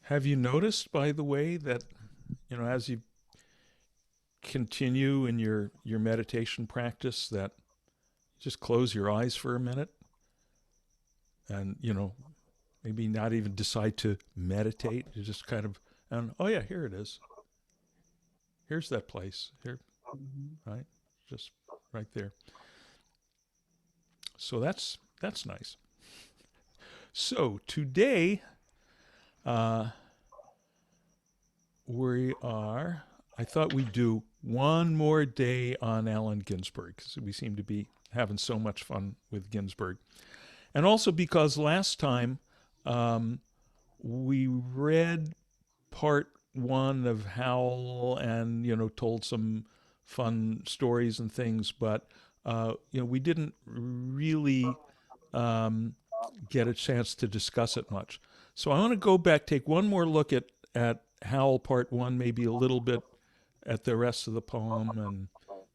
Have you noticed, by the way, that as you continue in your meditation practice, that just close your eyes for a minute and maybe not even decide to meditate. You just kind of, and oh yeah, here it is. Here's that place. Here, Mhm. right? Just right there. So that's nice. So today uh, we are. I thought we'd do one more day on Allen Ginsberg because we seem to be having so much fun with Ginsberg, and also because last time um, we read part one of Howl and told some fun stories and things, but we didn't really um, get a chance to discuss it much. So I want to go back, take one more look at Howl part one, maybe a little bit at the rest of the poem,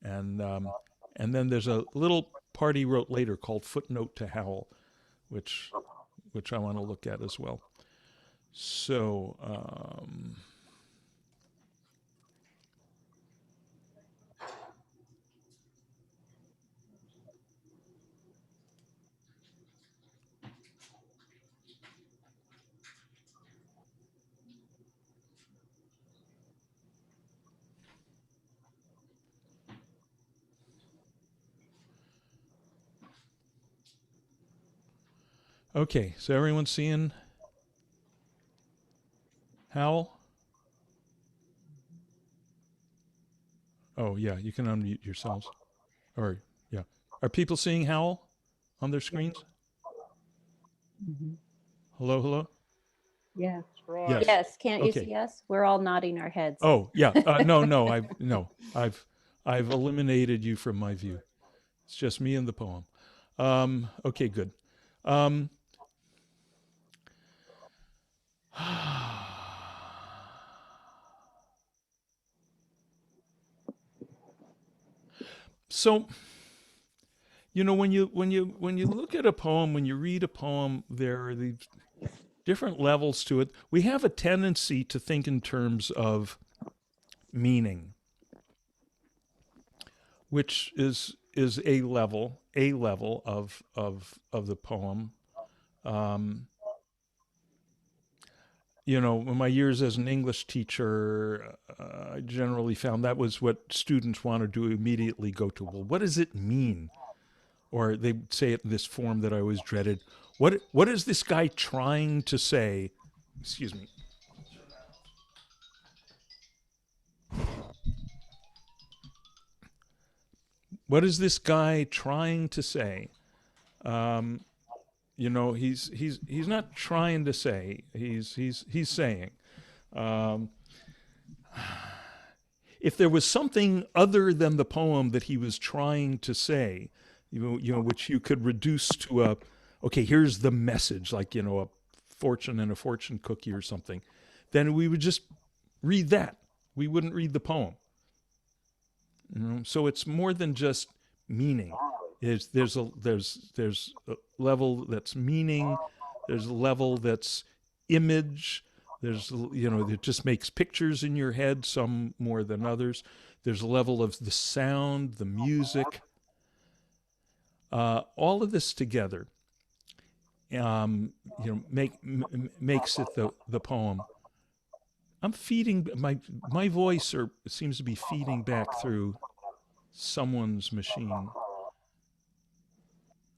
and um, and then there's a little part he wrote later called Footnote to Howl, which I want to look at as well. So okay, so everyone's seeing Howl? Oh yeah, you can unmute yourselves. Or yeah, are people seeing Howl on their Yes. screens? Mhm. Hello, hello. Yes. Right. Yes. Yes, can't you Okay. see us? We're all nodding our heads. Oh yeah. No, no. I've eliminated you from my view. It's just me and the poem. Okay, good. Um, so when you look at a poem, when you read a poem, there are these different levels to it. We have a tendency to think in terms of meaning, which is a level of the poem. Um, in my years as an English teacher, I generally found that was what students wanted to immediately go to. Well, what does it mean? Or they say it in this form that I always dreaded. What is this guy trying to say? Excuse me. What is this guy trying to say? Um, he's not trying to say. He's saying. Um, if there was something other than the poem that he was trying to say, which you could reduce to okay, here's the message, like a fortune and a fortune cookie or something, then we would just read that. We wouldn't read the poem. So it's more than just meaning. There's a level that's meaning. There's a level that's image. There's it just makes pictures in your head, some more than others. There's a level of the sound, the music, all of this together. Makes it the poem. I'm feeding my voice, or seems to be feeding back through someone's machine.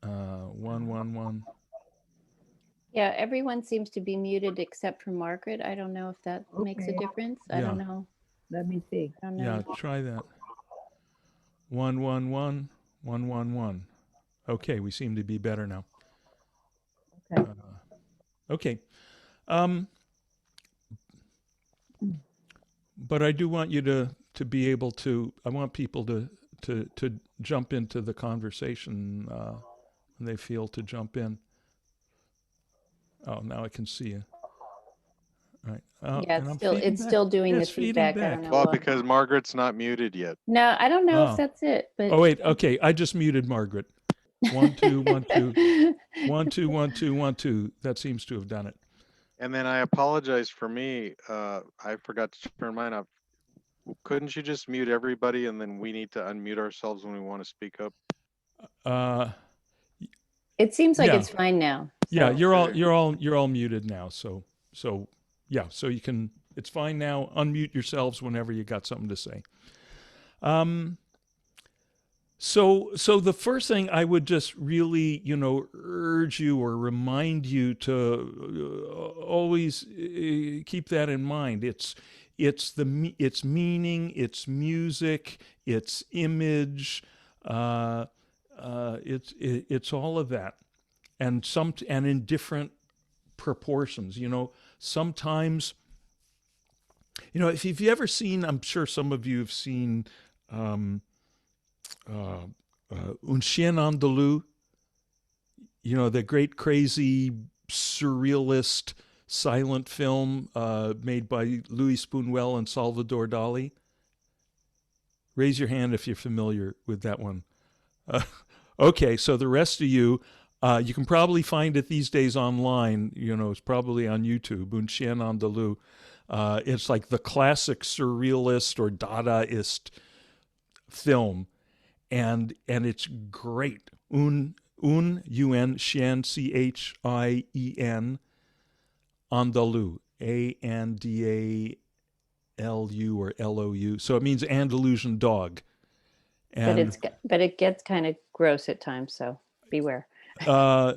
111. Yeah, everyone seems to be muted except for Margaret. I don't know if that makes a Okay. difference. I Yeah. don't know. Let me see. I don't Yeah, know. try that. 111 111. Okay, we seem to be better now. Okay. Okay. Um, but I do want you to be able to. I want people to jump into the conversation when they feel to jump in. Oh, now I can see you. All right. Yeah, And it's still doing Yeah, the it's feeding feedback. I don't back. know Well, why. because Margaret's not muted yet. No, I don't know if Oh. that's it, but Oh wait. Okay, I just muted Margaret. 1 2 1 2 1 2 1 2 1 2. That seems to have done it. And then I apologize for me. I forgot to turn mine off. Couldn't you just mute everybody and then we need to unmute ourselves when we want to speak up? Uh, It seems like yeah, it's fine now. yeah. So Okay. You're all muted now. So yeah. So you can. It's fine now. Unmute yourselves whenever you got something to say. So the first thing I would just really, urge you or remind you to always keep that in mind. It's meaning, it's music, it's image, it's all of that, and in different proportions. Sometimes, if you've ever seen, I'm sure some of you have seen. Uh, Un Chien Andalou, the great crazy surrealist silent film made by Louis Spoonwell and Salvador Dali. Raise your hand if you're familiar with that one. Okay, so the rest of you, you can probably find it these days online. It's probably on YouTube. Un Chien Andalou. It's like the classic surrealist or Dadaist film, and it's great. Un chien, Chien, Andalou, Andalou or Lou. So it means Andalusian dog. And but it gets kind of gross at times. So beware. yeah.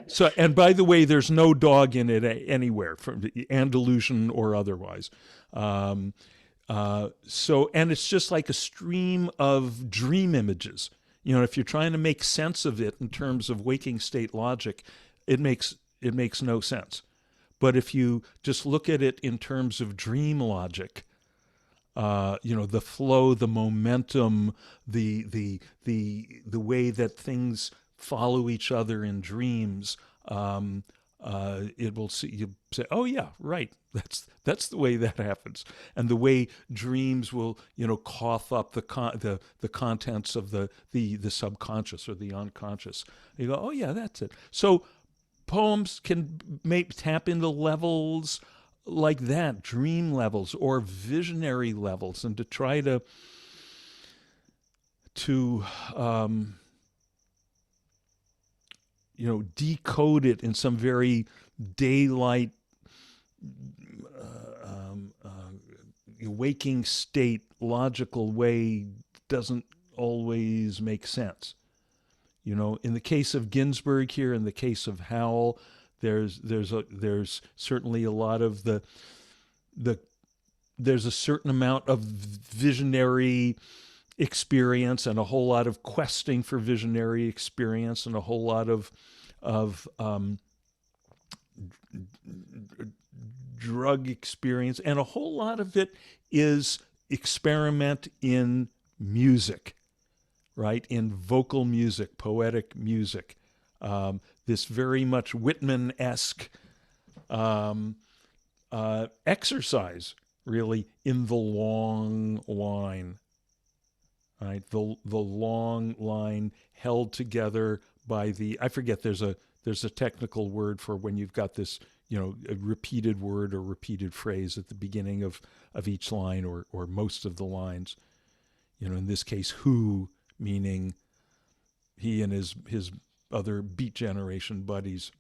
So, and by the way, there's no dog in it anywhere, from Andalusian or otherwise. So, and it's just like a stream of dream images. If you're trying to make sense of it in terms of waking state logic, it makes no sense. But if you just look at it in terms of dream logic, the flow, the momentum, the way that things follow each other in dreams, it will see you say, oh yeah, right. That's the way that happens, and the way dreams will cough up the contents of the subconscious or the unconscious. You go, oh yeah, that's it. So poems can tap into levels like that, dream levels or visionary levels, and to try to decode it in some very daylight, waking state, logical way doesn't always make sense. In the case of Ginsberg here, in the case of Howl, there's certainly a lot of there's a certain amount of visionary experience and a whole lot of questing for visionary experience and a whole lot of drug experience, and a whole lot of it is experiment in music, right? In vocal music, poetic music. This very much Whitman-esque exercise, really, in the long line. Right, the long line held together by I forget. There's a technical word for when you've got this, a repeated word or repeated phrase at the beginning of each line or most of the lines. In this case, who, meaning he and his other Beat Generation buddies.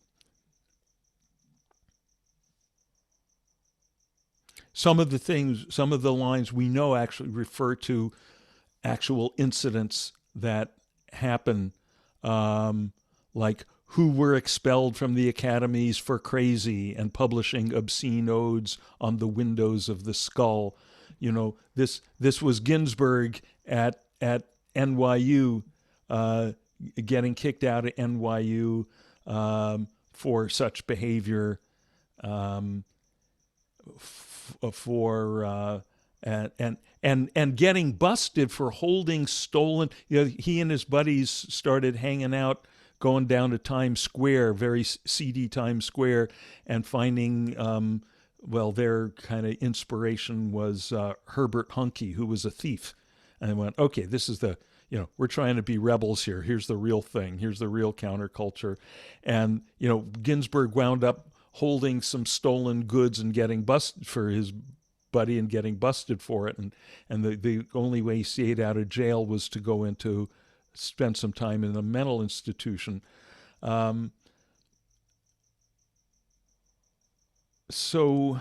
Some of the lines we know actually refer to actual incidents that happen, like who were expelled from the academies for crazy and publishing obscene odes on the windows of the skull. This was Ginsberg at NYU, getting kicked out of NYU for such behavior, and getting busted for holding stolen. He and his buddies started hanging out, going down to Times Square, very seedy Times Square, and finding, their kind of inspiration was Herbert Huncke, who was a thief. And they went, okay, this is we're trying to be rebels here. Here's the real thing. Here's the real counterculture. And, Ginsberg wound up holding some stolen goods and getting busted for his buddy and getting busted for it. And the only way he stayed out of jail was to go into, spend some time in a mental institution. So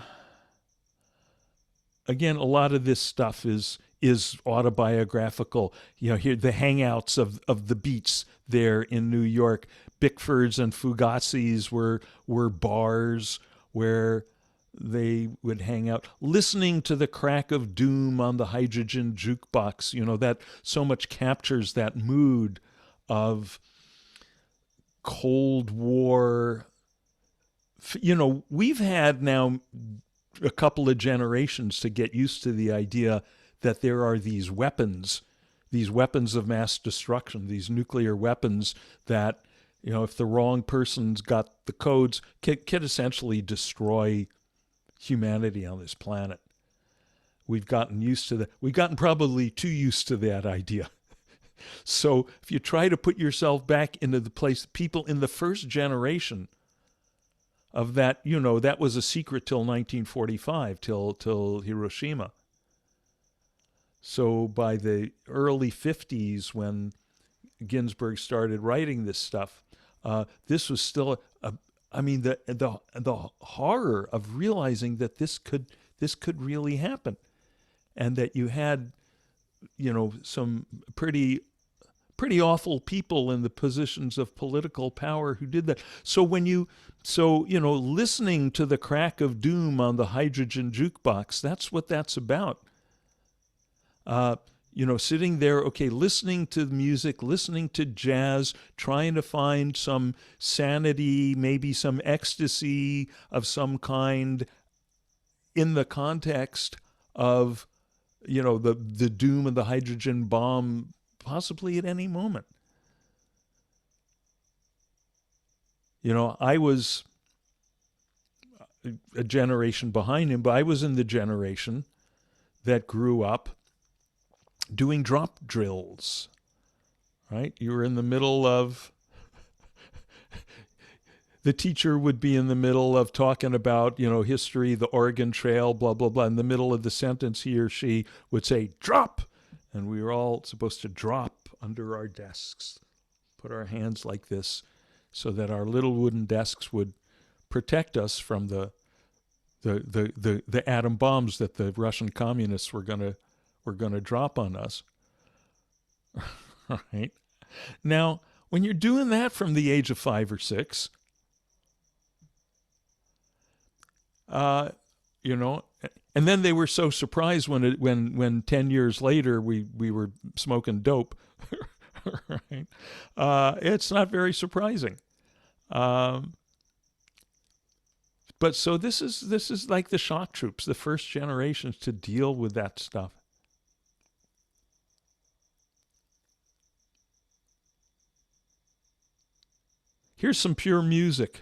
again, a lot of this stuff is autobiographical. You know, here the hangouts of the beats there in New York, Bickford's and Fugazi's were bars where they would hang out, listening to the crack of doom on the hydrogen jukebox. You know, that so much captures that mood of Cold War. You know, we've had now a couple of generations to get used to the idea that there are these weapons of mass destruction, these nuclear weapons that, you know, if the wrong person's got the codes, can essentially destroy humanity on this planet. We've gotten used to that. We've gotten probably too used to that idea. So if you try to put yourself back into the place, people in the first generation of that, you know, that was a secret till 1945, till Hiroshima. So by the early 50s, when Ginsberg started writing this stuff, this was still the horror of realizing that this could really happen, and that you had, you know, some pretty awful people in the positions of political power who did that. So you know, listening to the crack of doom on the hydrogen jukebox, that's what that's about. You know, sitting there, okay, listening to music, listening to jazz, trying to find some sanity, maybe some ecstasy of some kind in the context of, you know, the doom of the hydrogen bomb, possibly at any moment. You know, I was a generation behind him, but I was in the generation that grew up doing drop drills, right? You were in the middle of, the teacher would be in the middle of talking about, you know, history, the Oregon Trail, blah, blah, blah. In the middle of the sentence, he or she would say, drop. And we were all supposed to drop under our desks, put our hands like this so that our little wooden desks would protect us from the atom bombs that the Russian communists were going to drop on us. Right? Now, when you're doing that from the age of 5 or 6, you know, and then they were so surprised when 10 years later we were smoking dope. Right? It's not very surprising. But so this is like the shock troops, the first generations to deal with that stuff. Here's some pure music.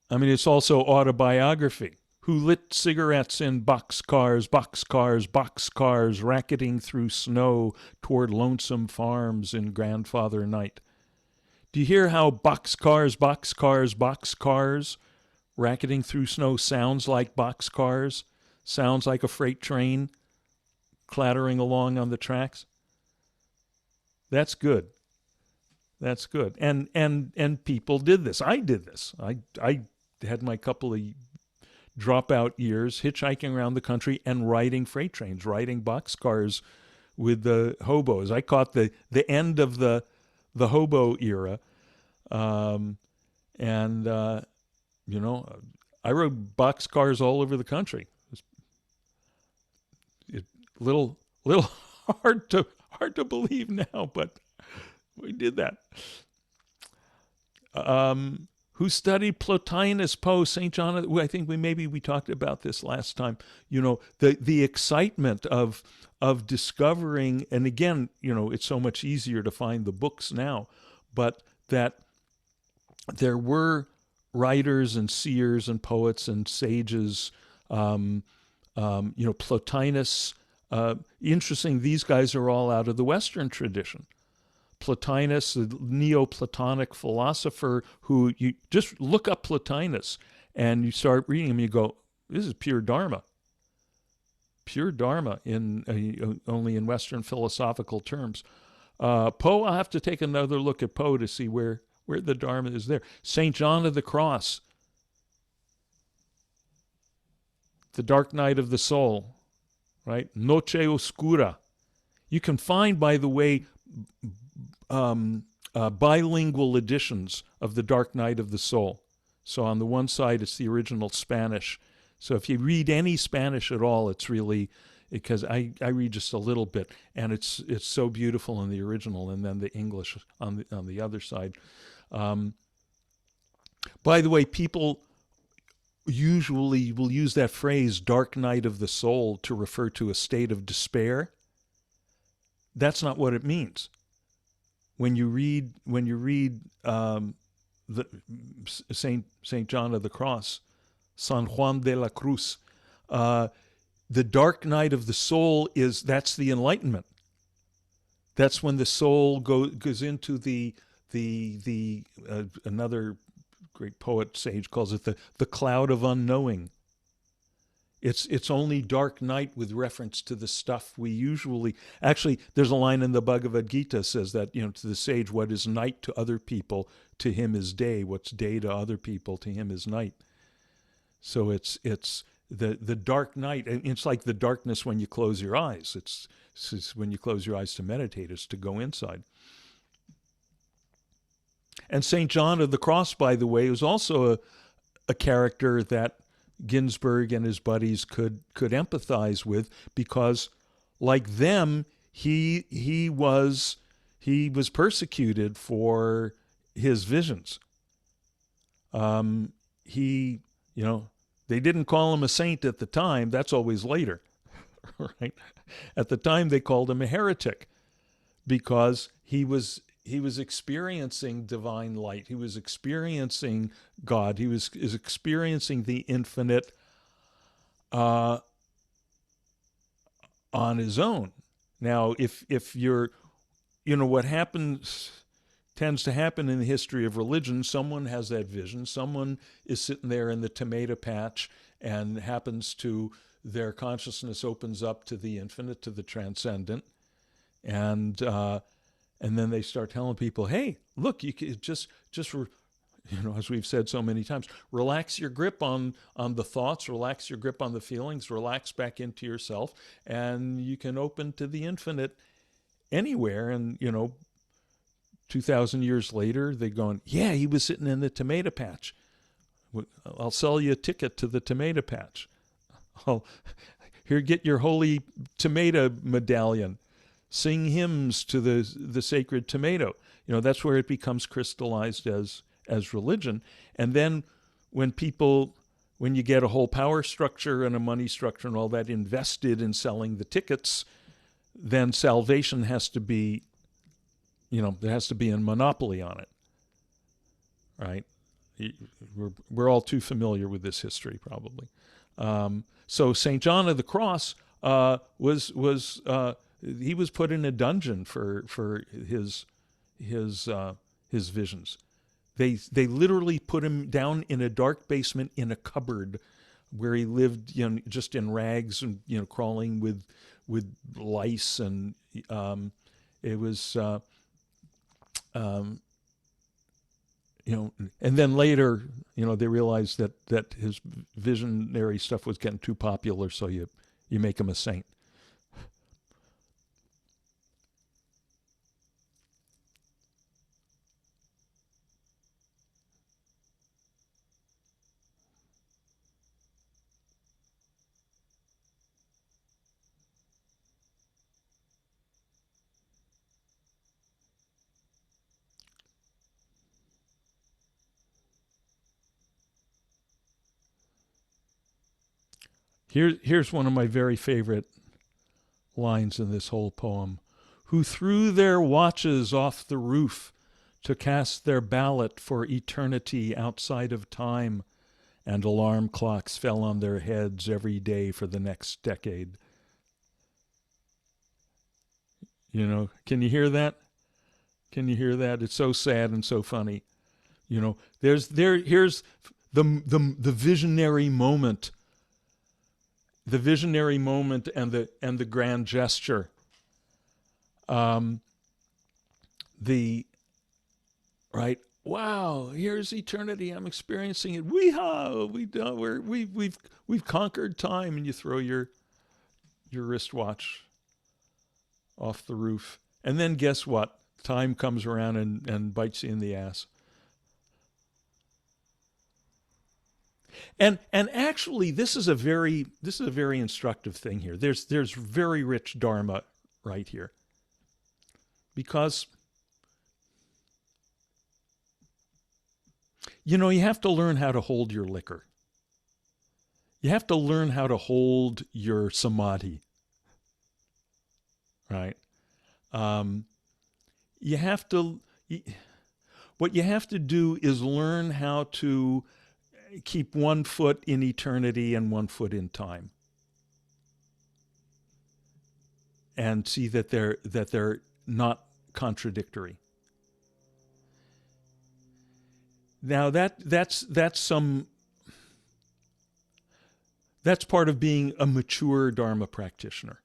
I mean, it's also autobiography. Who lit cigarettes in boxcars, boxcars, boxcars, racketing through snow toward lonesome farms in grandfather night? Do you hear how boxcars, boxcars, boxcars, racketing through snow sounds like boxcars? Sounds like a freight train clattering along on the tracks? That's good. That's good. And people did this. I did this. I had my couple of dropout years hitchhiking around the country and riding freight trains, riding boxcars with the hobos. I caught the end of the hobo era. You know, I rode boxcars all over the country. It little hard to believe now, but we did that. Who studied Plotinus, Poe, St. John? I think we talked about this last time. You know, the excitement of discovering, and again, you know, it's so much easier to find the books now, but that there were writers and seers and poets and sages. You know, Plotinus. Interesting. These guys are all out of the Western tradition. Plotinus, a Neoplatonic philosopher, who you just look up Plotinus and you start reading him, you go, this is pure Dharma. Pure Dharma in only in Western philosophical terms. Poe, I'll have to take another look at Poe to see where the Dharma is there. St. John of the Cross, the dark night of the soul, right? Noche Oscura. You can find, by the way, bilingual editions of the Dark Night of the Soul. So on the one side, it's the original Spanish. So if you read any Spanish at all, it's really, because I read just a little bit, and it's so beautiful in the original, and then the English on the other side. By the way, people usually will use that phrase "dark night of the soul" to refer to a state of despair. That's not what it means. When you read the Saint John of the Cross, San Juan de la Cruz, the dark night of the soul that's the enlightenment. That's when the soul goes into the another great poet sage calls it the cloud of unknowing. It's only dark night with reference to the stuff we usually... Actually, there's a line in the Bhagavad Gita says that, to the sage, what is night to other people, to him is day. What's day to other people, to him is night. So it's the dark night. It's like the darkness when you close your eyes. It's when you close your eyes to meditate. It's to go inside. And St. John of the Cross, by the way, was also a character that Ginsberg and his buddies could empathize with, because like them, he was persecuted for his visions. They didn't call him a saint at the time. That's always later, right? At the time, they called him a heretic because he was experiencing divine light. He was experiencing God. He is experiencing the infinite on his own. Now, if you're, what tends to happen in the history of religion, someone has that vision, someone is sitting there in the tomato patch and their consciousness opens up to the infinite, to the transcendent, and then they start telling people, hey, look, you can just as we've said so many times, relax your grip on the thoughts, relax your grip on the feelings, relax back into yourself, and you can open to the infinite anywhere. And, 2,000 years later, they're going, yeah, he was sitting in the tomato patch. I'll sell you a ticket to the tomato patch. Here, get your holy tomato medallion. Sing hymns to the sacred tomato. That's where it becomes crystallized as religion. And then when you get a whole power structure and a money structure and all that invested in selling the tickets, then salvation has to be, there has to be a monopoly on it, right? We're all too familiar with this history, probably. So St. John of the Cross was put in a dungeon for his visions. They literally put him down in a dark basement in a cupboard where he lived, just in rags and crawling with lice, and it was and then later they realized that his visionary stuff was getting too popular, so you make him a saint. Here's one of my very favorite lines in this whole poem. Who threw their watches off the roof to cast their ballot for eternity outside of time, and alarm clocks fell on their heads every day for the next decade. Can you hear that? Can you hear that? It's so sad and so funny. You know, here's the visionary moment. The visionary moment and the grand gesture. The right. Wow, here's eternity. I'm experiencing it. We've conquered time, and you throw your wristwatch off the roof. And then guess what? Time comes around and bites you in the ass. And actually this is a very instructive thing here. There's very rich dharma right here. Because you know, you have to learn how to hold your liquor. You have to learn how to hold your samadhi. Right? You have to, what you have to do is learn how to keep one foot in eternity and one foot in time. And see that they're not contradictory. Now that's part of being a mature Dharma practitioner.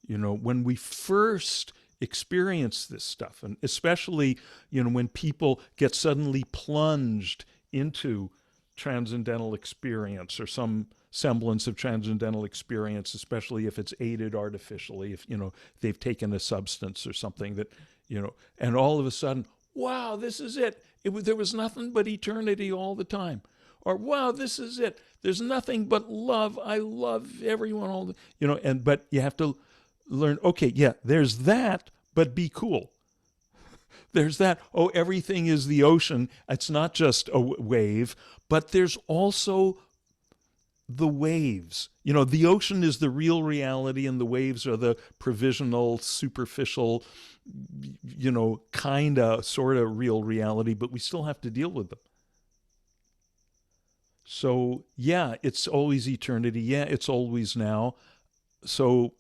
You know, when we first experience this stuff, and especially, you know, when people get suddenly plunged into transcendental experience or some semblance of transcendental experience, especially if it's aided artificially, if, you know, they've taken a substance or something that, you know, and all of a sudden, wow, this is it. There was nothing but eternity all the time. Or, wow, this is it. There's nothing but love. I love everyone. All the, you know, but you have to learn, okay, yeah, there's that, but be cool. There's that, oh, everything is the ocean. It's not just a wave, but there's also the waves. You know, the ocean is the real reality and the waves are the provisional, superficial, you know, kind of, sort of real reality, but we still have to deal with them. So, yeah, it's always eternity. Yeah, it's always now. So,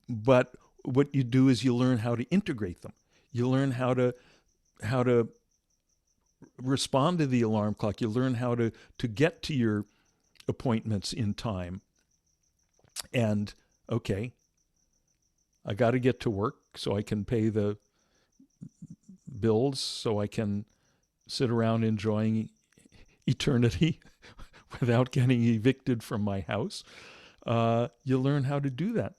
but what you do is you learn how to integrate them. You learn how to respond to the alarm clock. You learn how to get to your appointments in time. And, okay, I got to get to work so I can pay the bills, so I can sit around enjoying eternity without getting evicted from my house. You learn how to do that.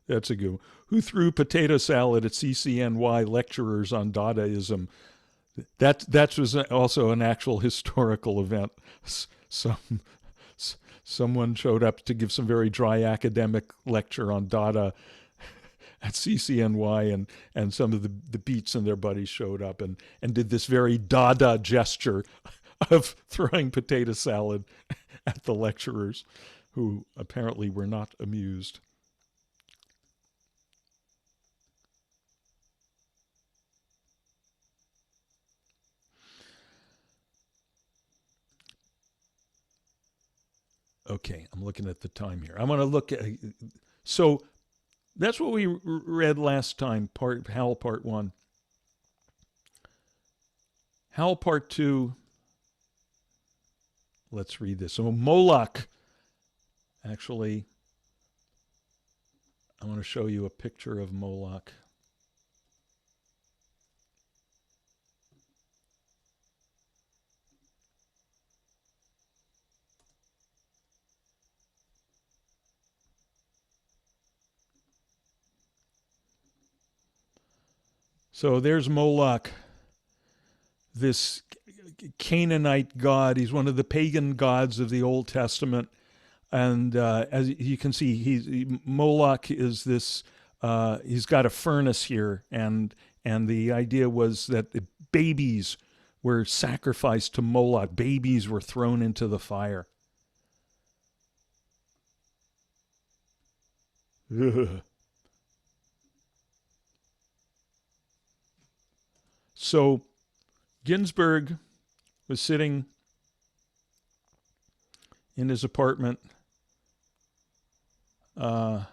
That's a good one. Who threw potato salad at CCNY lecturers on Dadaism? That was also an actual historical event. Someone showed up to give some very dry academic lecture on Dada at CCNY, and some of the Beats and their buddies showed up and did this very Dada gesture of throwing potato salad at the lecturers, who apparently were not amused. Okay, I'm looking at the time here. I'm going to look at, so that's what we read last time, Howl Part 1. Howl Part 2, let's read this. So Moloch, actually, I want to show you a picture of Moloch. So there's Moloch, this Canaanite god. He's one of the pagan gods of the Old Testament. And as you can see, Moloch is this, he's got a furnace here. And the idea was that babies were sacrificed to Moloch. Babies were thrown into the fire. Ugh. So Ginsberg was sitting in his apartment I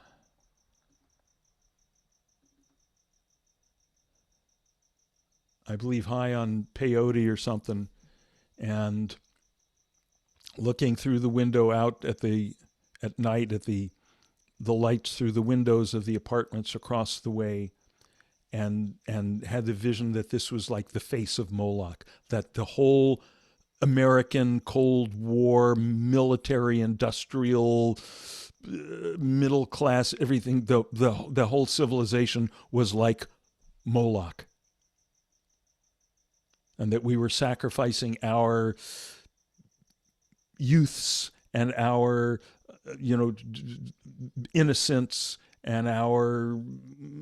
believe high on peyote or something, and looking through the window out at night at the lights through the windows of the apartments across the way, and had the vision that this was like the face of Moloch, that the whole American Cold War military industrial middle class everything, the whole civilization was like Moloch, and that we were sacrificing our youths and our innocence and our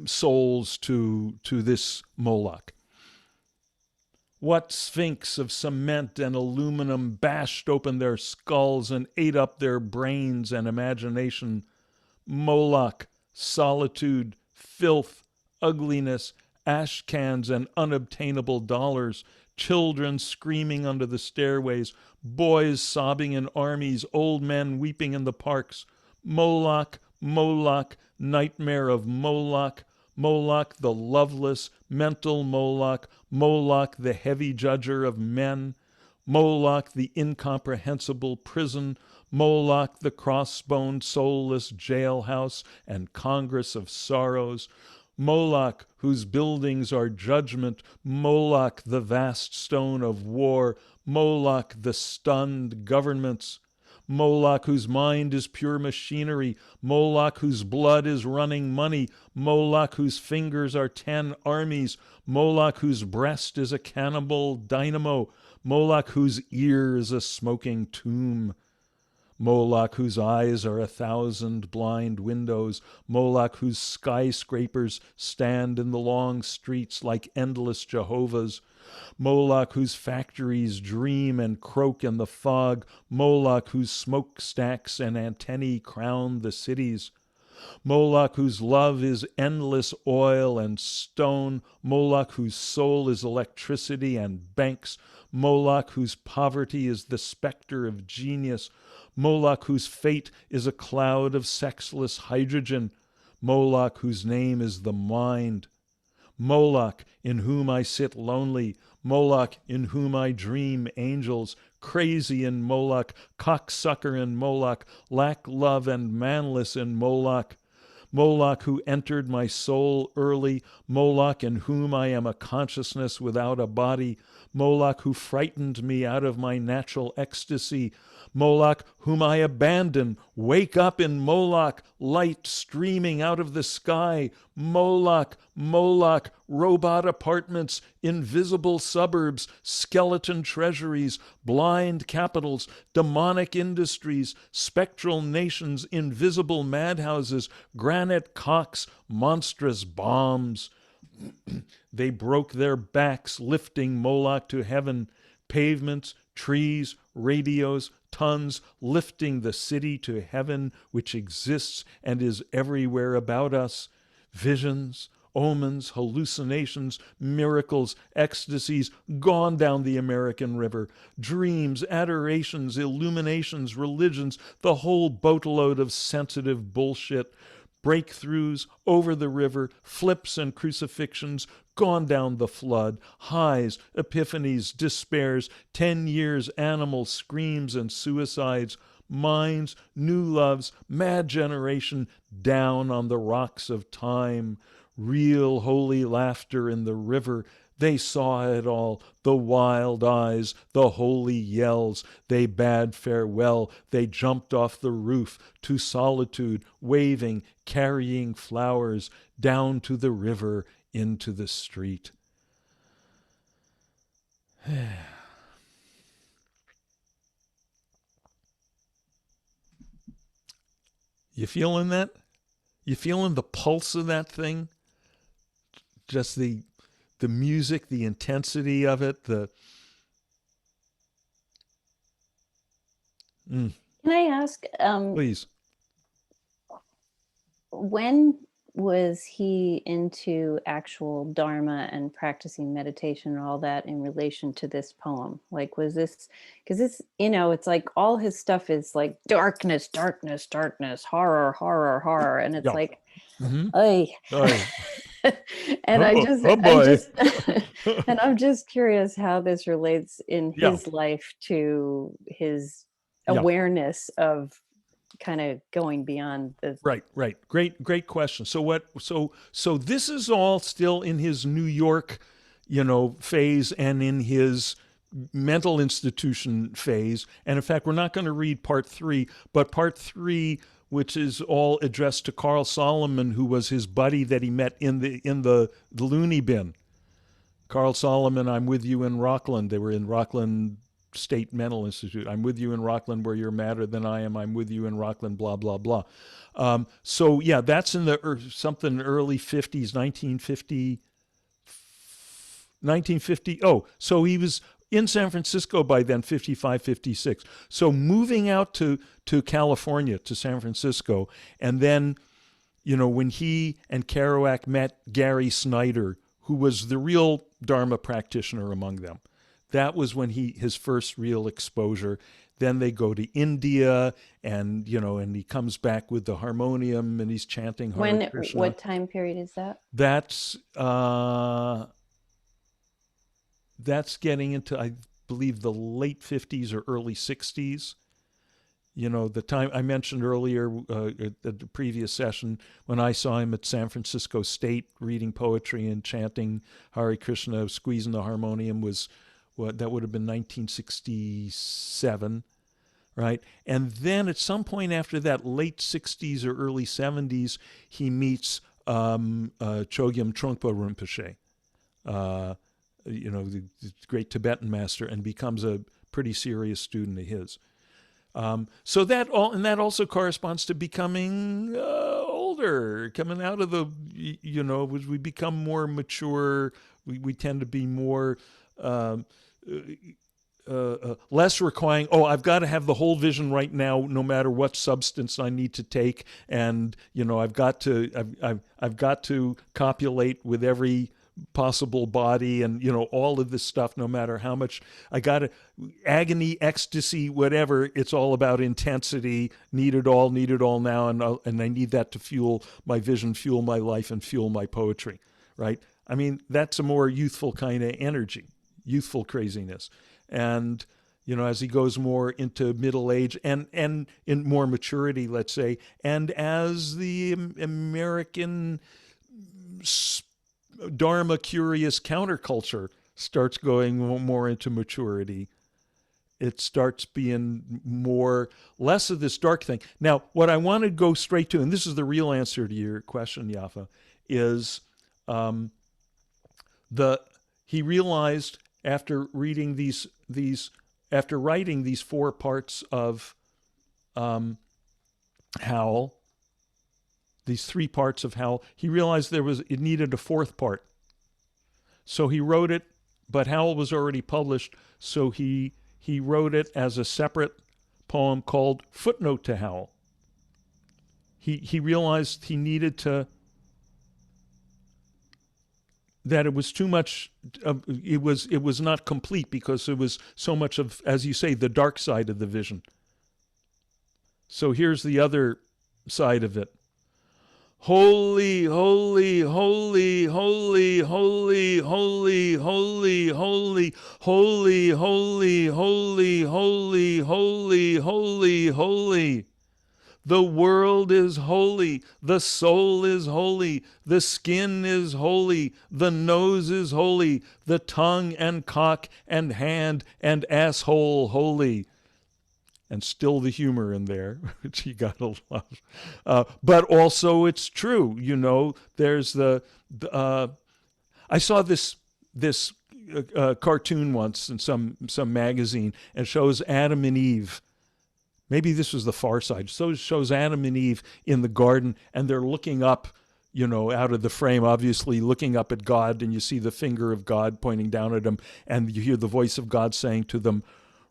souls to this Moloch. What sphinx of cement and aluminum bashed open their skulls and ate up their brains and imagination? Moloch, solitude, filth, ugliness, ash cans and unobtainable dollars, children screaming under the stairways, boys sobbing in armies, old men weeping in the parks. Moloch, Moloch, nightmare of Moloch, Moloch the loveless, mental Moloch, Moloch the heavy judger of men, Moloch the incomprehensible prison, Moloch the cross-boned soulless jailhouse and congress of sorrows, Moloch whose buildings are judgment, Moloch the vast stone of war, Moloch the stunned governments, Moloch whose mind is pure machinery, Moloch whose blood is running money, Moloch whose fingers are 10 armies, Moloch whose breast is a cannibal dynamo, Moloch whose ear is a smoking tomb, Moloch whose eyes are 1,000 blind windows, Moloch whose skyscrapers stand in the long streets like endless Jehovahs, Moloch whose factories dream and croak in the fog, Moloch whose smokestacks and antennae crown the cities, Moloch whose love is endless oil and stone, Moloch whose soul is electricity and banks, Moloch whose poverty is the specter of genius, Moloch whose fate is a cloud of sexless hydrogen, Moloch whose name is the mind, Moloch in whom I sit lonely, Moloch in whom I dream angels, crazy in Moloch, cocksucker in Moloch, lack love and manless in Moloch, Moloch who entered my soul early, Moloch in whom I am a consciousness without a body, Moloch who frightened me out of my natural ecstasy, Moloch whom I abandon, wake up in Moloch, light streaming out of the sky, Moloch, Moloch, robot apartments, invisible suburbs, skeleton treasuries, blind capitals, demonic industries, spectral nations, invisible madhouses, granite cocks, monstrous bombs. They broke their backs lifting Moloch to heaven, pavements, trees, radios, tons lifting the city to heaven which exists and is everywhere about us. Visions, omens, hallucinations, miracles, ecstasies gone down the American River, dreams, adorations, illuminations, religions, the whole boatload of sensitive bullshit, breakthroughs over the river, flips and crucifixions, gone down the flood, highs, epiphanies, despairs, 10 years animal screams and suicides, minds, new loves, mad generation, down on the rocks of time, real holy laughter in the river. They saw it all, the wild eyes, the holy yells. They bade farewell. They jumped off the roof to solitude, waving, carrying flowers, down to the river, into the street. You feeling that? You feeling the pulse of that thing? Just the music, the intensity of it, Can I ask, please. when was he into actual Dharma and practicing meditation and all that in relation to this poem? Like, was this, because this, it's like all his stuff is like darkness, darkness, darkness, horror, horror, horror. And it's Yeah. like, Mm-hmm. ay. And Oh boy. and I'm just curious how this relates in Yeah. his life to his Yeah. awareness of kind of going beyond the Right. Great question. So this is all still in his New York, phase and in his mental institution phase. And in fact, we're not going to read part 3, but part 3, which is all addressed to Carl Solomon, who was his buddy that he met in the loony bin. Carl Solomon, I'm with you in Rockland. They were in Rockland State Mental Institute. I'm with you in Rockland where you're madder than I am. I'm with you in Rockland, blah, blah, blah. So yeah, that's in the something early 50s, 1950. Oh, so he was in San Francisco by then, 55, 56. So moving out to California, to San Francisco, and then, when he and Kerouac met Gary Snyder, who was the real Dharma practitioner among them, that was when his first real exposure. Then they go to India, and and he comes back with the harmonium, and he's chanting Hare Krishna. what time period is that? That's getting into, I believe, the late 50s or early 60s. The time I mentioned earlier at the previous session when I saw him at San Francisco State reading poetry and chanting Hare Krishna, squeezing the harmonium, was that would have been 1967, right? And then at some point after that, late 60s or early 70s, he meets Chogyam Trungpa Rinpoche, the great Tibetan master, and becomes a pretty serious student of his. So that also corresponds to becoming older, coming out of the, as we become more mature, we tend to be more less requiring, I've got to have the whole vision right now, no matter what substance I need to take, and I've got to copulate with every possible body, and all of this stuff, no matter how much I got to, agony, ecstasy, whatever, it's all about intensity. Need it all now, and I need that to fuel my vision, fuel my life, and fuel my poetry, right? I mean, that's a more youthful kind of energy, youthful craziness. And as he goes more into middle age and in more maturity, let's say, and as the American Dharma curious counterculture starts going more into maturity, it starts being less of this dark thing. Now, what I want to go straight to, and this is the real answer to your question, Yafa, is he realized after reading after writing these 4 parts of Howl, these 3 parts of Howl, he realized it needed a 4th part. So he wrote it, but Howl was already published, so he wrote it as a separate poem called Footnote to Howl. He realized he needed that it was too much, it was not complete because it was so much of, as you say, the dark side of the vision. So here's the other side of it. Holy, holy, holy, holy, holy, holy, holy, holy, holy, holy, holy, holy, holy, holy, holy. The world is holy, the soul is holy, the skin is holy, the nose is holy, the tongue and cock and hand and asshole holy. And still the humor in there, which you gotta love. But also it's true, there's I saw this cartoon once in some magazine, and shows Adam and Eve. Maybe this was the Far Side. So it shows Adam and Eve in the garden, and they're looking up, out of the frame, obviously looking up at God, and you see the finger of God pointing down at them, and you hear the voice of God saying to them,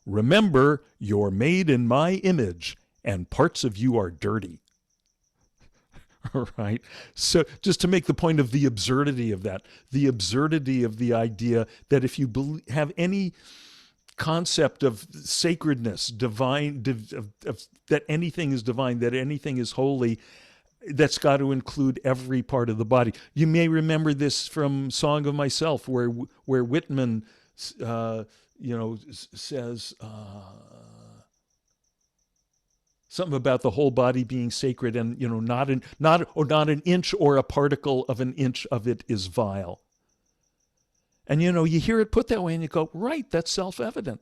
"Remember, you're made in my image, and parts of you are dirty." right? So just to make the point of the absurdity of that, the absurdity of the idea that if you have any concept of sacredness, divine, that anything is divine, that anything is holy, that's got to include every part of the body. You may remember this from Song of Myself, where Whitman, says something about the whole body being sacred, and not an inch or a particle of an inch of it is vile. And you hear it put that way, and you go, right, that's self-evident.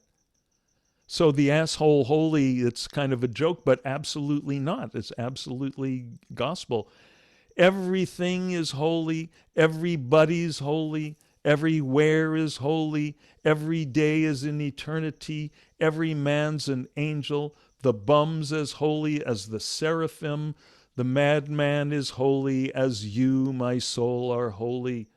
So the asshole holy, it's kind of a joke, but absolutely not. It's absolutely gospel. Everything is holy. Everybody's holy. Everywhere is holy. Every day is an eternity. Every man's an angel. The bum's as holy as the seraphim. The madman is holy as you, my soul, are holy.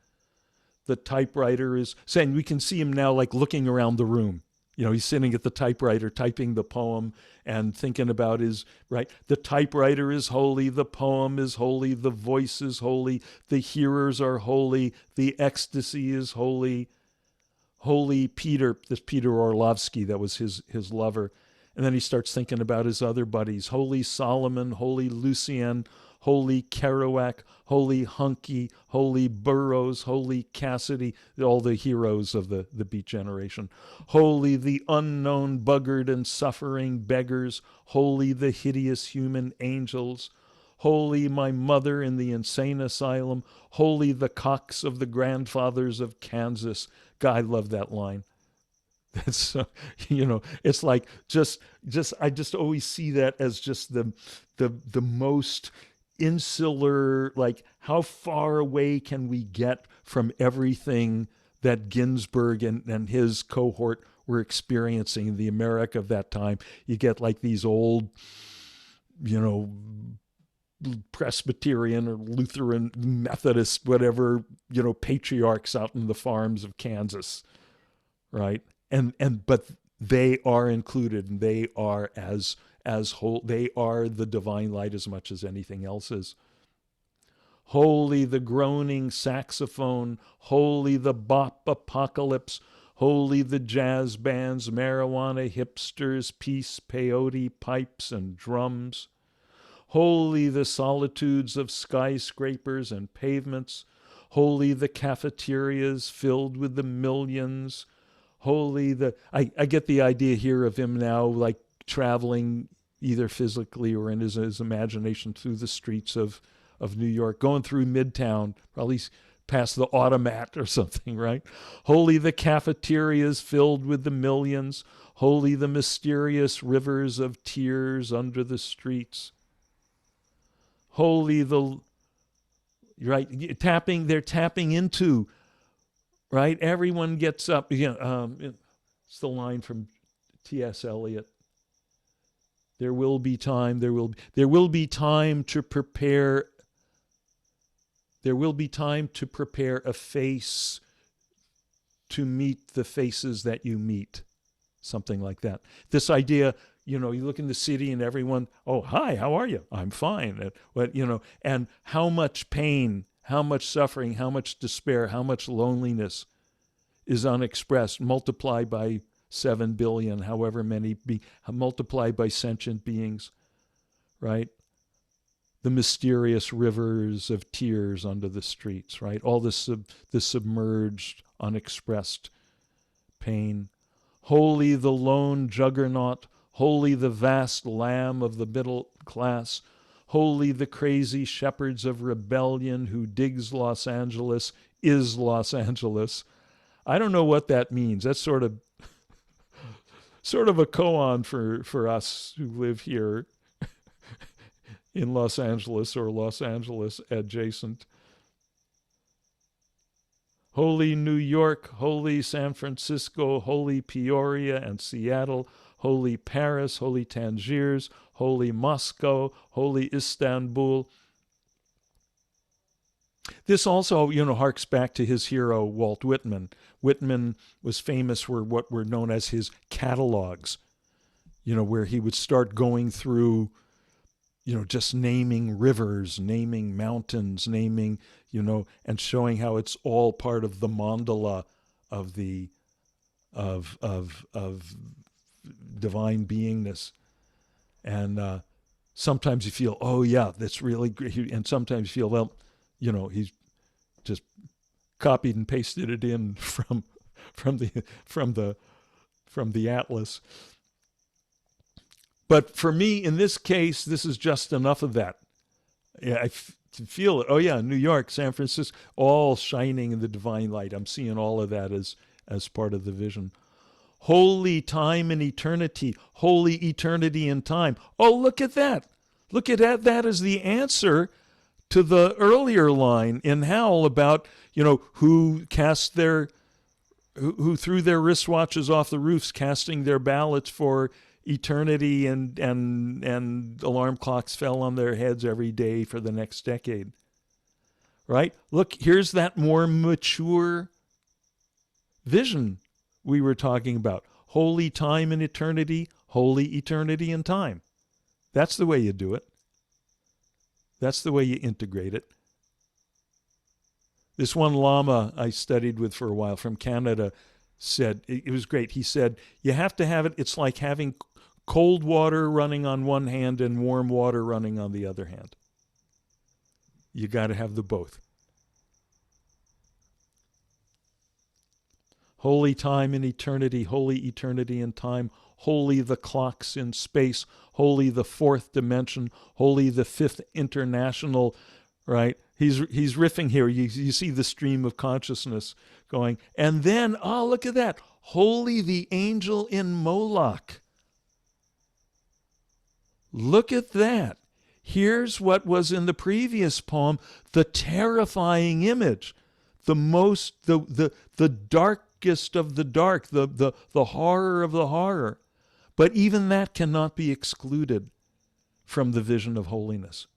The typewriter is saying, we can see him now like looking around the room. He's sitting at the typewriter typing the poem and thinking about right? The typewriter is holy, the poem is holy, the voice is holy, the hearers are holy, the ecstasy is holy. Holy Peter, this Peter Orlovsky, that was his lover. And then he starts thinking about his other buddies. Holy Solomon, holy Lucien, holy Kerouac, holy Hunky, holy Burroughs, holy Cassidy, all the heroes of the Beat Generation. Holy the unknown buggered and suffering beggars, holy the hideous human angels, holy my mother in the insane asylum, holy the cocks of the grandfathers of Kansas. God, I love that line. That's it's like I just always see that as just the most insular, like how far away can we get from everything that Ginsberg and his cohort were experiencing in the America of that time. You get like these old, Presbyterian or Lutheran, Methodist, whatever, patriarchs out in the farms of Kansas, right? But they are included, and they are as whole. They are the divine light as much as anything else is. Holy the groaning saxophone, holy the bop apocalypse, holy the jazz bands, marijuana hipsters, peace, peyote pipes and drums. Holy the solitudes of skyscrapers and pavements, holy the cafeterias filled with the millions. Holy I get the idea here of him now like traveling either physically or in his imagination through the streets of New York, going through Midtown, probably past the Automat or something, right? Holy the cafeterias filled with the millions, holy the mysterious rivers of tears under the streets. Holy they're tapping into, right? Everyone gets up. It's the line from T.S. Eliot. There will be time. There will be time to prepare. There will be time to prepare a face to meet the faces that you meet. Something like that. This idea, you look in the city and everyone, oh, hi, how are you? I'm fine. And how much pain, how much suffering, how much despair, how much loneliness is unexpressed, multiplied by 7 billion, however many, multiplied by sentient beings, right? The mysterious rivers of tears under the streets, right? All this submerged, unexpressed pain. Holy the lone juggernaut, holy the vast lamb of the middle class, holy the crazy shepherds of rebellion who digs Los Angeles, is Los Angeles. I don't know what that means. That's sort of a koan for us who live here in Los Angeles or Los Angeles adjacent. Holy New York, holy San Francisco, holy Peoria and Seattle, holy Paris, holy Tangiers, holy Moscow, holy Istanbul. This also, harks back to his hero, Walt Whitman. Whitman was famous for what were known as his catalogs, where he would start going through, just naming rivers, naming mountains, naming, and showing how it's all part of the mandala of the of divine beingness. And sometimes you feel, oh yeah, that's really great, and sometimes you feel, well, he's just copied and pasted it in from the atlas. But for me, in this case, this is just enough of that. Yeah, I feel it. Oh yeah, New York, San Francisco, all shining in the divine light. I'm seeing all of that as part of the vision. Holy time and eternity, holy eternity and time. Oh, look at that. Look at that. That is the answer to the earlier line in Howl about, who threw their wristwatches off the roofs, casting their ballots for eternity, and alarm clocks fell on their heads every day for the next decade. Right? Look, here's that more mature vision we were talking about. Holy time and eternity, holy eternity and time. That's the way you do it. That's the way you integrate it. This one Lama I studied with for a while from Canada said, it was great. He said, you have to have it. It's like having cold water running on one hand and warm water running on the other hand. You got to have the both. Holy time in eternity, holy eternity in time, holy the clocks in space, holy the fourth dimension, holy the fifth international, right? He's riffing here. You see the stream of consciousness going. And then, oh, look at that. Holy the angel in Moloch. Look at that. Here's what was in the previous poem, the terrifying image, the darkest of the dark, the horror of the horror. But even that cannot be excluded from the vision of holiness.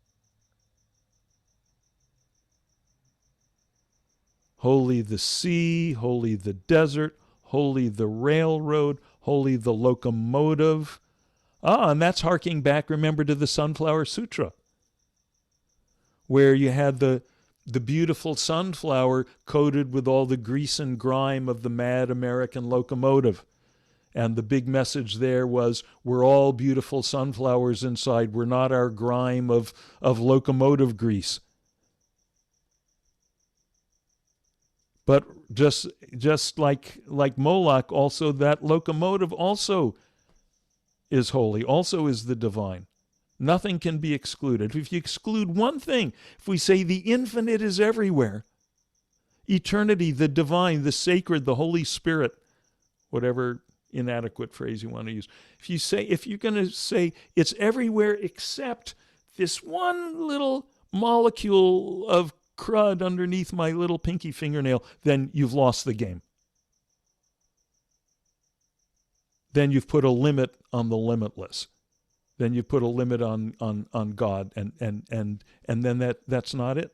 Holy the sea, holy the desert, holy the railroad, holy the locomotive. And that's harking back, remember, to the Sunflower Sutra, where you had the beautiful sunflower coated with all the grease and grime of the mad American locomotive. And the big message there was, we're all beautiful sunflowers inside. We're not our grime of locomotive grease. But just like Moloch, also that locomotive also is holy, also is the divine. Nothing can be excluded. If you exclude one thing, if we say the infinite is everywhere, eternity, the divine, the sacred, the Holy Spirit, whatever inadequate phrase you want to use, if you're going to say it's everywhere except this one little molecule of crud underneath my little pinky fingernail, then you've lost the game. Then you've put a limit on the limitless. Then you put a limit on God, and then that's not it.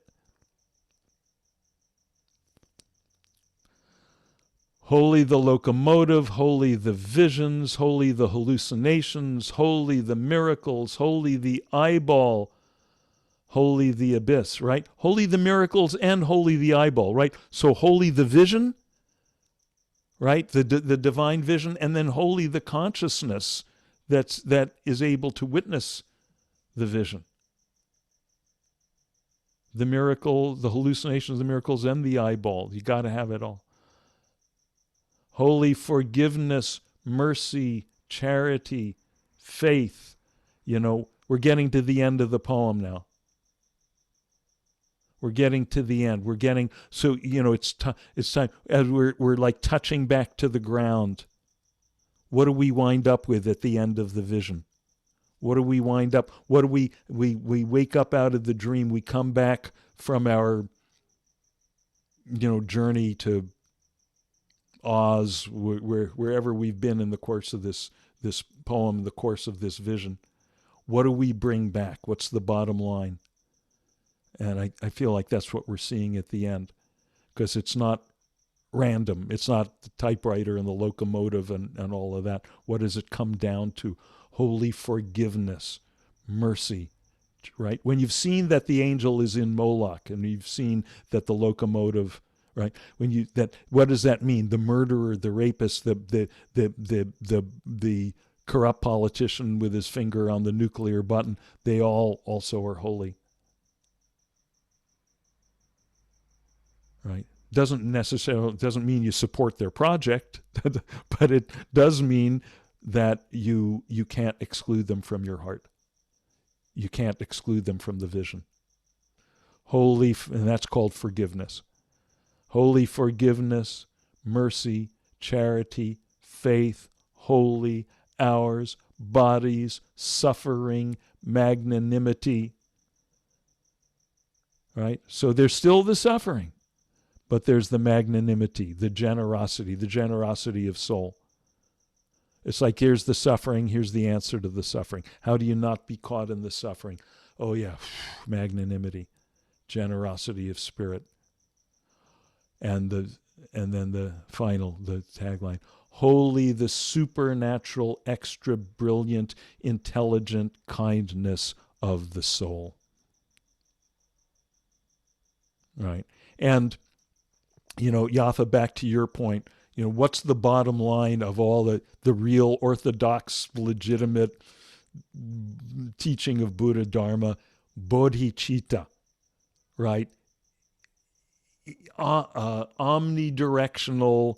Holy the locomotive, holy the visions, holy the hallucinations, holy the miracles, holy the eyeball, holy the abyss, right? Holy the miracles and holy the eyeball, right? So holy the vision, right? The divine vision, and then holy the consciousness that is able to witness the vision. The miracle, the hallucinations, the miracles, and the eyeball. You got to have it all. Holy forgiveness, mercy, charity, faith. We're getting to the end of the poem now. We're getting to the end. It's time as we're like touching back to the ground. What do we wind up with at the end of the vision? What do we wind up? What do we wake up out of the dream? We come back from our journey to Oz, wherever we've been in the course of this poem, the course of this vision. What do we bring back? What's the bottom line? And I feel like that's what we're seeing at the end, because it's not random. It's not the typewriter and the locomotive and all of that. What does it come down to? Holy forgiveness, mercy, right? When you've seen that the angel is in Moloch, and you've seen that the locomotive, right? When you that, what does that mean? The murderer, the rapist, the corrupt politician with his finger on the nuclear button, they all also are holy, right? Doesn't mean you support their project, but it does mean that you can't exclude them from your heart. You can't exclude them from the vision. Holy, and that's called forgiveness. Holy forgiveness, mercy, charity, faith, holy, ours, bodies, suffering, magnanimity. Right? So there's still the suffering, but there's the magnanimity, the generosity of soul. It's like, here's the suffering, here's the answer to the suffering. How do you not be caught in the suffering? Oh yeah, magnanimity, generosity of spirit. And then the final, the tagline, holy the supernatural, extra brilliant, intelligent kindness of the soul. Right. And, Yaffa, back to your point, what's the bottom line of all the real orthodox, legitimate teaching of Buddha Dharma? Bodhicitta, right? Omnidirectional,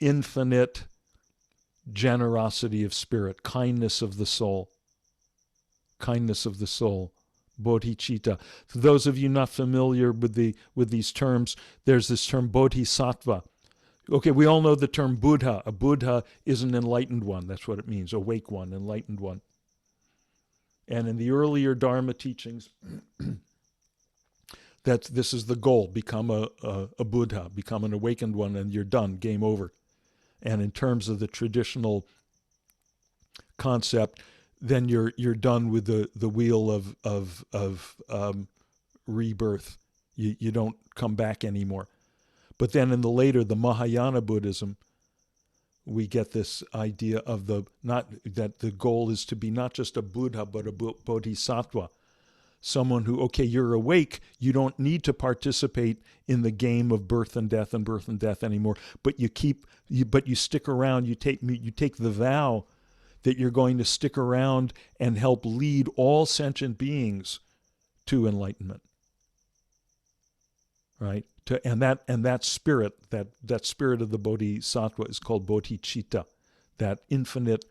infinite generosity of spirit, kindness of the soul, bodhicitta. For those of you not familiar with these terms, there's this term bodhisattva. Okay, we all know the term Buddha. A Buddha is an enlightened one. That's what it means, awake one, enlightened one. And in the earlier Dharma teachings, that this is the goal: become a Buddha, become an awakened one, and you're done, game over. And in terms of the traditional concept, then you're done with the wheel of rebirth. You don't come back anymore. But then in the Mahayana Buddhism, we get this idea of that the goal is to be not just a Buddha, but a bodhisattva. Someone who, okay, you're awake, you don't need to participate in the game of birth and death anymore, but you stick around, you take the vow that you're going to stick around and help lead all sentient beings to enlightenment. Right? And that spirit, that spirit of the bodhisattva is called bodhicitta, that infinite,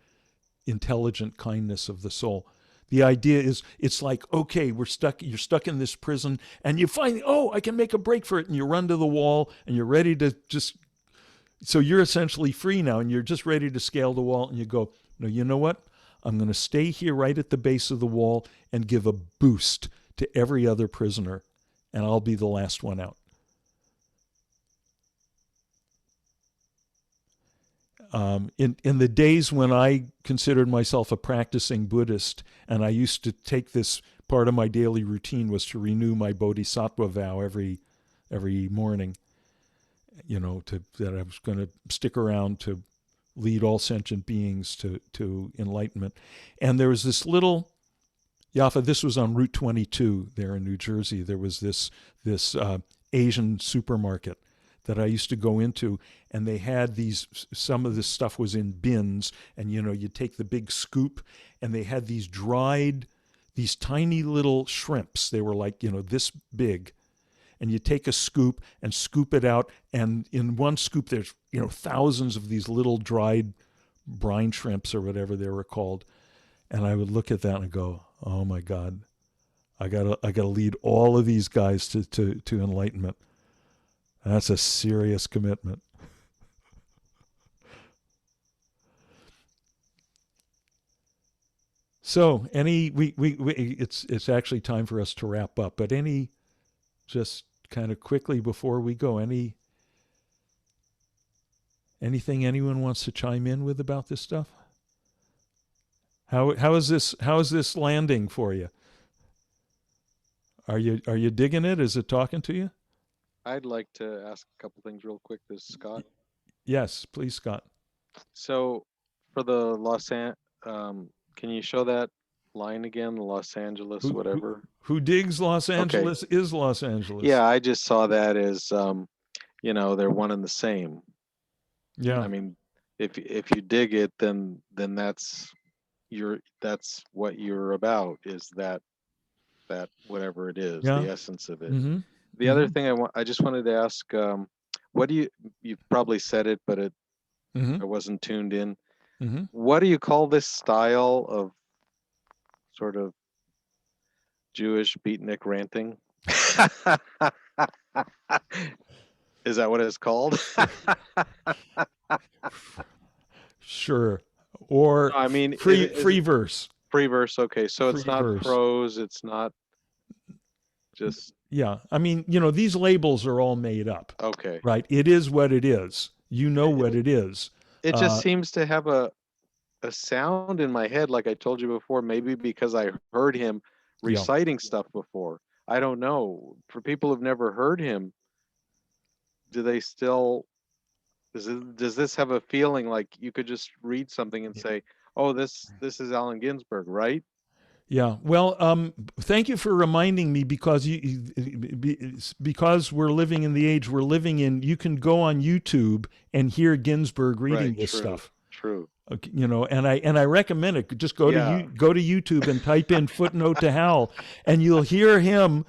intelligent kindness of the soul. The idea is, it's like, okay, you're stuck in this prison, and you find, I can make a break for it, and you run to the wall, and you're ready to so you're essentially free now, and you're just ready to scale the wall, and you go, no, you know what? I'm going to stay here right at the base of the wall and give a boost to every other prisoner, and I'll be the last one out. In the days when I considered myself a practicing Buddhist, and I used to take this part of my daily routine was to renew my bodhisattva vow every morning, that I was going to stick around to lead all sentient beings to enlightenment. And there was this little, Yaffa, this was on Route 22 there in New Jersey. There was this Asian supermarket that I used to go into, and they had some of this stuff was in bins, and you take the big scoop, and they had these tiny little shrimps. They were like, this big, and you take a scoop and scoop it out, and in one scoop there's, thousands of these little dried brine shrimps or whatever they were called. And I would look at that and go, oh my God, I gotta lead all of these guys to enlightenment. That's a serious commitment. So it's actually time for us to wrap up, but just kind of quickly before we go, anything anyone wants to chime in with about this stuff? How is this landing for you? Are you digging it? Is it talking to you? I'd like to ask a couple things real quick. This is Scott. Yes, please, Scott. So for the can you show that line again? Los Angeles, Who, whatever. who digs Los Okay. Angeles is Los Angeles. Yeah, I just saw that as they're one and the same. Yeah. I mean, if you dig it, then that's what you're about, is that whatever it is, Yeah. the essence of it. Mm-hmm. The other thing I just wanted to ask, what do you probably said it, but Mm-hmm. I wasn't tuned in. Mm-hmm. What do you call this style of sort of Jewish beatnik ranting? Is that what it's called? Sure. Or No, I mean, free is free it verse. free verse? Okay, so it's Free not verse. prose. It's not just Yeah. I mean, you know, these labels are all made up, okay. right? It is what it is. You know what it is. It just seems to have a sound in my head, like I told you before, maybe because I heard him Yeah. reciting stuff before. I don't know. For people who've never heard him, do they still, does this have a feeling like you could just read something and say, oh, this is Allen Ginsberg, right? Yeah. Well, thank you for reminding me, because because we're living in the age we're living in. You can go on YouTube and hear Ginsberg reading Right, this true, stuff. true. Okay, you know, and I recommend it. Just go Yeah. go to YouTube and type in Footnote to Howl, and you'll hear him.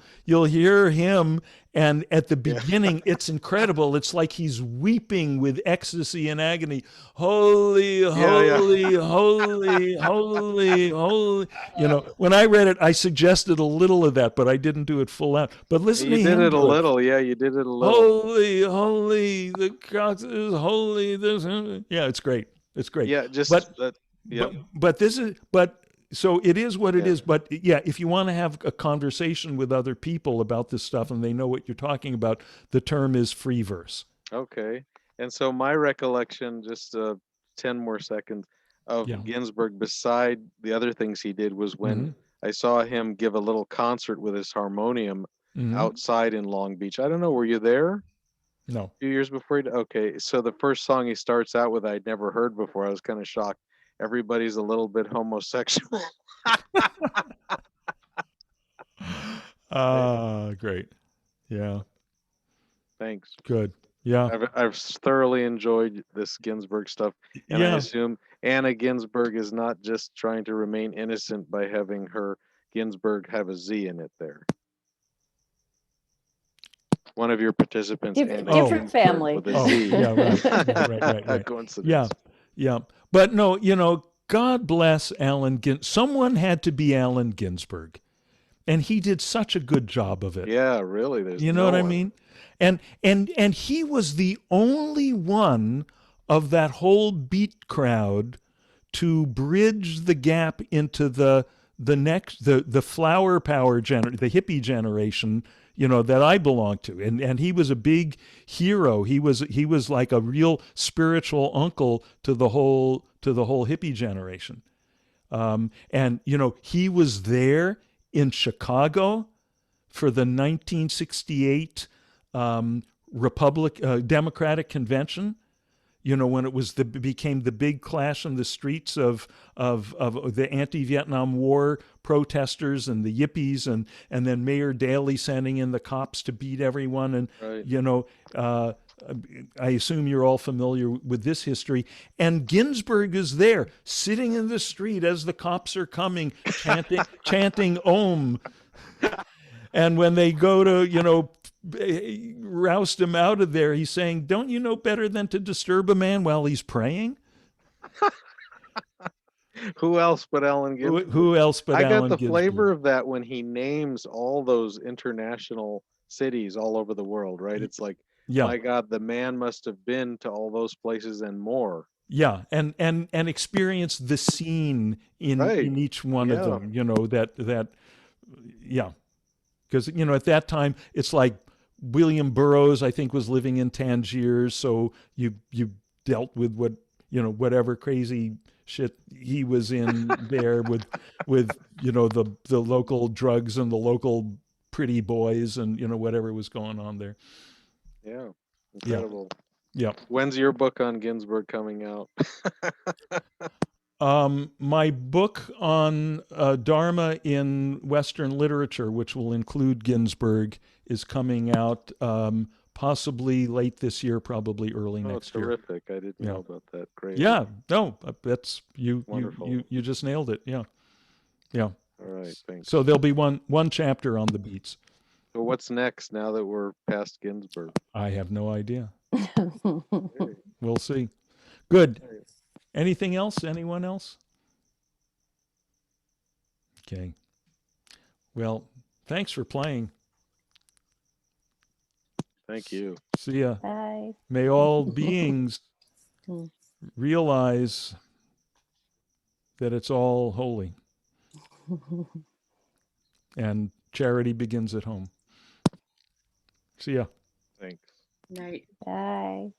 And at the beginning, it's incredible. It's like he's weeping with ecstasy and agony. Holy, Yeah. holy, holy, holy, holy. You know, when I read it, I suggested a little of that, but I didn't do it full out. But listen You to did him it a do little. Yeah, you did it a little. Holy, holy, the cox is holy. This, yeah, it's great. It's great. Yeah, just But that. Yeah. but this is so it is what it Yeah. is. But yeah, if you want to have a conversation with other people about this stuff and they know what you're talking about, the term is free verse. Okay. And so my recollection, just 10 more seconds, of Yeah. Ginsberg, beside the other things he did, was when I saw him give a little concert with his harmonium outside in Long Beach. I don't know, were you there? No. A few years before okay, so the first song he starts out with, I'd never heard before. I was kind of shocked. Everybody's a little bit homosexual. Great. Yeah. Thanks. Good. Yeah. I've thoroughly enjoyed this Ginsberg stuff, and I Yeah. assume Anna Ginsberg is not just trying to remain innocent by having her Ginsberg have a Z in it there. One of your participants, Different Anna different Ginsberg, family. with a Oh, Z. yeah, right. Yeah, right. A coincidence. Yeah. Yeah. But no, you know, God bless Allen Ginsberg. Someone had to be Allen Ginsberg. And he did such a good job of it. Yeah, really. There's You know no what I one. mean? And he was the only one of that whole beat crowd to bridge the gap into the flower power the hippie generation, you know, that I belong to. And he was a big hero. He was like a real spiritual uncle to the whole hippie generation. And you know, he was there in Chicago for the 1968 Democratic Convention. You know, when it was became the big clash in the streets of the anti-Vietnam War protesters and the yippies, and then Mayor Daley sending in the cops to beat everyone. And Right. you know, I assume you're all familiar with this history. And Ginsberg is there, sitting in the street as the cops are coming, chanting Om. And when they go to, you know, roust him out of there, he's saying, "Don't you know better than to disturb a man while he's praying?" Who else but Allen Ginsberg? Who else but I Allen got the Ginsberg? flavor of that when he names all those international cities all over the world, right? It's like, Yeah. my God, the man must have been to all those places and more. Yeah, and experience the scene in Right. each one of Yeah. them. You know, yeah, because you know, at that time it's like William Burroughs, I think, was living in Tangier, so you dealt with whatever crazy shit he was in there with you know, the local drugs and the local pretty boys and, you know, whatever was going on there. Yeah. Incredible. Yeah. When's your book on Ginsberg coming out? My book on Dharma in Western literature, which will include Ginsberg, is coming out possibly late this year, probably early Oh, next year. terrific. I didn't Yeah. know about that. Great. Yeah, no, that's Wonderful. you just nailed it. Yeah, yeah. All right, thanks. So there'll be one chapter on the beats. So what's next now that we're past Ginsberg? I have no idea. Hey, We'll see. Good. hey. Anything else? Anyone else? Okay. Well, thanks for playing. Thank you. See ya. Bye. May all beings Mm. realize that it's all holy and charity begins at home. See ya. Thanks. Night. Bye.